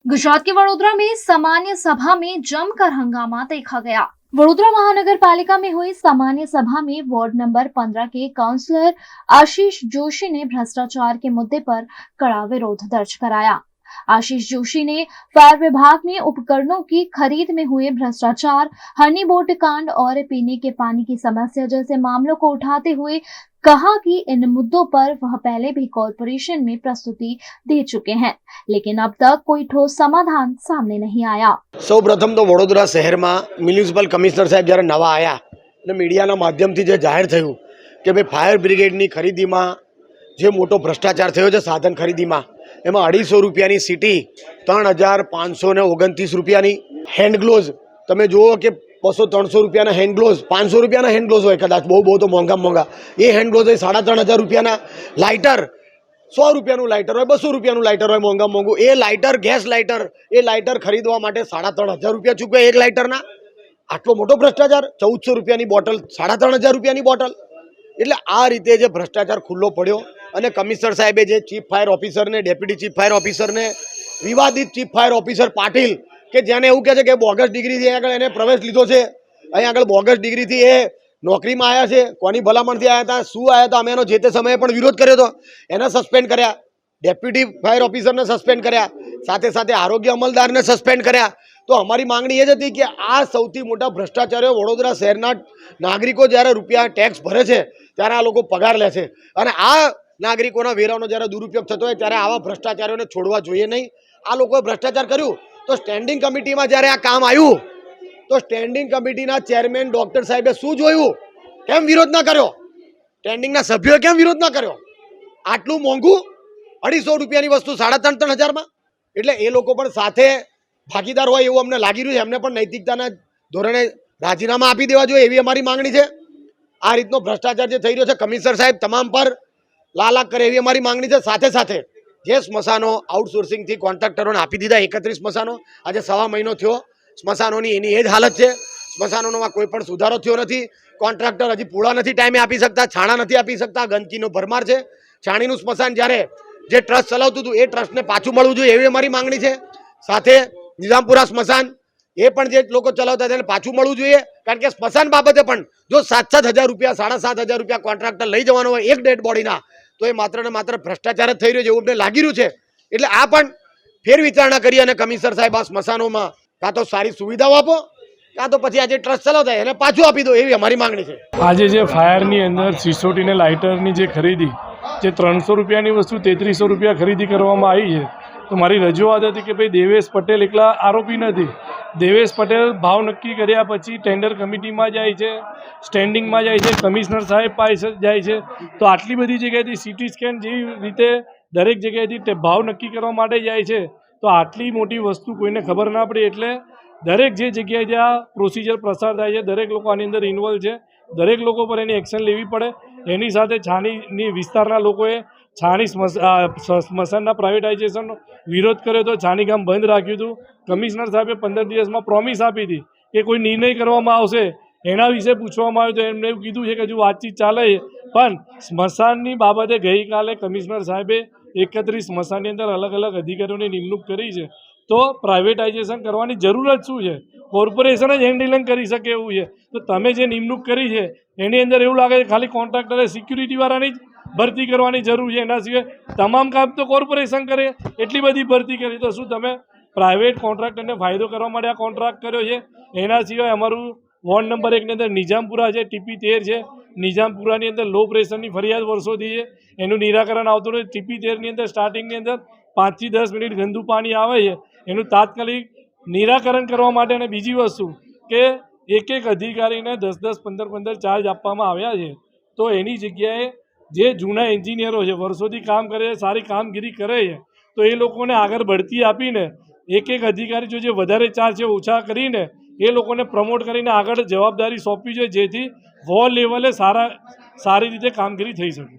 गुजरात के वडोदरा में सामान्य सभा में जमकर हंगामा देखा गया। वडोदरा महानगर पालिका में हुई सामान्य सभा में वार्ड नंबर 15 के काउंसलर आशीष जोशी ने भ्रष्टाचार के मुद्दे पर कड़ा विरोध दर्ज कराया। आशीष जोशी ने फायर विभाग में उपकरणों की खरीद में हुए भ्रष्टाचार, हनी बोट कांड और पीने के पानी की समस्या जैसे मामलों को उठाते हुए कहा कि इन मुद्दों पर वह पहले भी कॉरपोरेशन में प्रस्तुति दे चुके हैं, लेकिन अब तक कोई ठोस समाधान सामने नहीं आया। सौ प्रथम तो वडोदरा शहर में म्युनिसिपल कमिश्नर साहब जયારે नवा आया ने मीडियाना माध्यमथी जे जाहिर थयुं के भाई फायर ब्रिगेडनी खरीदीमां जे मोटो भ्रष्टाचार थयो छे साधन खरीदीमां एमां 250 રૂપિયાની सीटी 3529 રૂપિયાની हेन्ड ग्लोव्स तमे जुओ के 200-300 રૂપિયાના हेन्ड ग्लोव्स 500 રૂપિયાના हेन्ड ग्लोव्स होय कदाच बहु तो मोंघा ए हेन्ड ग्लोव्स 3500 રૂપિયાના लाइटर 100 રૂપિયાનું લાઇટર હોય 200 રૂપિયાનું લાઇટર હોય મોંઘું એ લાઇટર ગેસ લાઇટર એ લાઇટર ખરીદવા માટે 3500 રૂપિયા ચૂકવે એક લાઇટરના આટલો મોટો ભ્રષ્ટાચાર 1400 રૂપિયાની બોટલ 3500 રૂપિયાની બોટલ એટલે આ રીતે જે ભ્રષ્ટાચાર ખુલ્લો પડ્યો અને કમિશનર સાહેબે જે ચીફ ફાયર ઓફિસર ને ડેપ્યુટી ચીફ ફાયર ઓફિસર ને વિવાદિત ચીફ ફાયર ઓફિસર પાટીલ કે જેને એવું કહે છે કે બોગસ ડિગ્રીથી આગળ એને પ્રવેશ લીધો છે અહીં આગળ બોગસ ડિગ્રીથી એ નોકરીમાં આવ્યા છે કોની ભલામણથી આવ્યા હતા શું આવ્યા હતા અમે એનો જે તે સમયે પણ વિરોધ કર્યો હતો એને સસ્પેન્ડ કર્યા ડેપ્યુટી ફાયર ઓફિસરને સસ્પેન્ડ કર્યા સાથે સાથે આરોગ્ય અમલદારને સસ્પેન્ડ કર્યા તો અમારી માંગણી એ જ હતી કે આ સૌથી મોટા ભ્રષ્ટાચારીઓ વડોદરા શહેરના નાગરિકો જ્યારે રૂપિયા ટેક્સ ભરે છે ત્યારે આ લોકો પગાર લે છે અને આ નાગરિકોના વેરાનો જ્યારે દુરુપયોગ થતો હોય ત્યારે આવા ભ્રષ્ટાચારીઓને છોડવા જોઈએ નહીં। આ લોકોએ ભ્રષ્ટાચાર કર્યું તો સ્ટેન્ડિંગ કમિટીમાં જ્યારે આ કામ આવ્યું तो स्टेन्डिंग कमिटीना चेरमेन डॉक्टर साहेबे शुं जोयुं केम विरोध न कर्यो स्टेन्डिंगना सभ्योए केम विरोध न कर्यो आटलुं मोंघुं 250 રૂપિયાની वस्तु 3,500 में एटले ए लोको पण साथे भागीदार होय एवुं अमने लागी रह्युं छे। एमने पण नैतिकताना धोरणे राजीनामा आपी देवा जोईए एवी अमारी मांगणी छे। आ रीतनो भ्रष्टाचार जे थई रह्यो छे कमिशनर साहेब तमाम पर लालाक करे एवी अमारी मांगणी छे। साथे साथे जे स्मशानो आउटसोर्सिंग थी कॉन्ट्राक्टरोने आपी दीधा 31 स्मशानो आजे सवा महीनो थयो स्मशानोनी एनी ए ज हालत है। स्मशानों में कोई पण सुधारो थयो नथी। कॉन्ट्राक्टर हजी पूरा नहीं टाइमे आपी सकता, छाणा नहीं आपी सकता, गंदकीनो भरमार है। छाणीनुं स्मशान ज्यारे जे ट्रस्ट चलावतुं हतुं ए ट्रस्टने पाछुं मळवुं जोईए एवी अमारी मांगणी छे। साथे निजामपुरा स्मशान ए पण जे लोको चलावता तेने पाछुं मळवुं जोईए कारण के स्मशान बाबते पण जो 7-7 हज़ार रूपिया 7,500 रूपिया कॉन्ट्राक्टर लई जवानो होय एक डेड बॉडीना तो ए मात्र ने मात्र भ्रष्टाचार ज थई रह्यो छे एवुं अमने लागी रह्युं छे। एटले आ पण फेर विचारणा करी अने कमिशनर साहेब आ स्मशानोमां का तो सारी सुविधाओं आपो का तो पछी आज ट्रस्ट चलावता है पाछू आपी दो एवी अमारी मांगणी छे। आज जे फायरनी अंदर सीसोटी ने लाइटरनी जे खरीदी जे 300 રૂપિયાની वस्तु 3300 રૂપિયા खरीदी करवामां आई है तो मारी रजूआत हती कि भाई देवेश पटेल एकला आरोपी नहीं। देवेश पटेल भाव नक्की कर्या पछी टेन्डर कमिटी में जाए छे, स्टेन्डिंग में जाए छे, कमिश्नर साहेब पासे जाए छे तो आटली बधी जगह सीटी स्केन जेवी रीते दरेक जगह भाव नक्की करवा माटे जाए छे तो आटली मोटी वस्तु कोईने खबर ना पड़े एटले दरेक जे जगह ज्यां प्रोसीजर प्रसार थाय छे दरेक लोको आनी अंदर इन्वोल्व छे, दरेक लोको पर एनी एक्शन लेवी पड़े। एनी साथे छाणीनी विस्तारना लोकोए छाणी स्मशानना प्राइवेटाइजेशननो विरोध कर्यो तो छाणी गाम बंध राख्युं हतुं। कमिश्नर साहेबे 15 દિવસમાં प्रोमिस आपी हती कि कोई निर्णय करवामां आवशे एना विषे पूछवामां आव्युं तो एमणे कीधुं छे कि हजू वातचीत चाले छे पण स्मशाननी बाबते गई काले कमिश्नर साहेबे 31 स्मशाननी अंदर अलग अलग अधिकारीओनी निमणूक करी छे तो प्राइवेटाइजेशन करवानी जरूरत शुं छे? कॉर्पोरेशन ज हेन्डलिंग करी शके एवुं छे तो तमे जे निमणूक करी छे एनी अंदर एवुं लागे खाली कॉन्ट्राक्टरे सिक्युरिटीवाळानी ज भरती करवानी जरूर है। एना सिवाय तमाम काम तो कॉर्पोरेशन करे एटली बधी भरती करी तो शुं तमे प्राइवेट कॉन्ट्राक्टरने फायदो करवा माटे आ कॉन्ट्राक्ट कर्यो छे? एना सिवाय अमारुं वॉर्ड नंबर 1 ની अंदर निजामपुरा है TP13 है निजामपुरानी अंदर लो प्रेशरनी फरियाद वर्षोथी है एनुं निराकरण आवतुं नथी। TP13 अंदर स्टार्टिंगनी अंदर 5 થી 10 મિનિટ गंदू पाणी आवे छे एनुं तात्कालिक निराकरण करवा माटे अने बीजी वस्तु के एक अधिकारीने 10-10, 15-15 चार्ज आपवामां आव्या छे तो एनी जग्याए जे जूना एंजीनियरो छे वर्षोथी काम करे सारी कामगीरी करे छे तो ए लोकोने आगळ बढती आपीने एक अधिकारी जो जे वधारे चार्ज छे ओछा करीने ए लोकोने प्रमोट करीने आगळ जवाबदारी सोंपवी जोईए जेथी वॉल लेवले सारी रीते कामगीरी थई शके।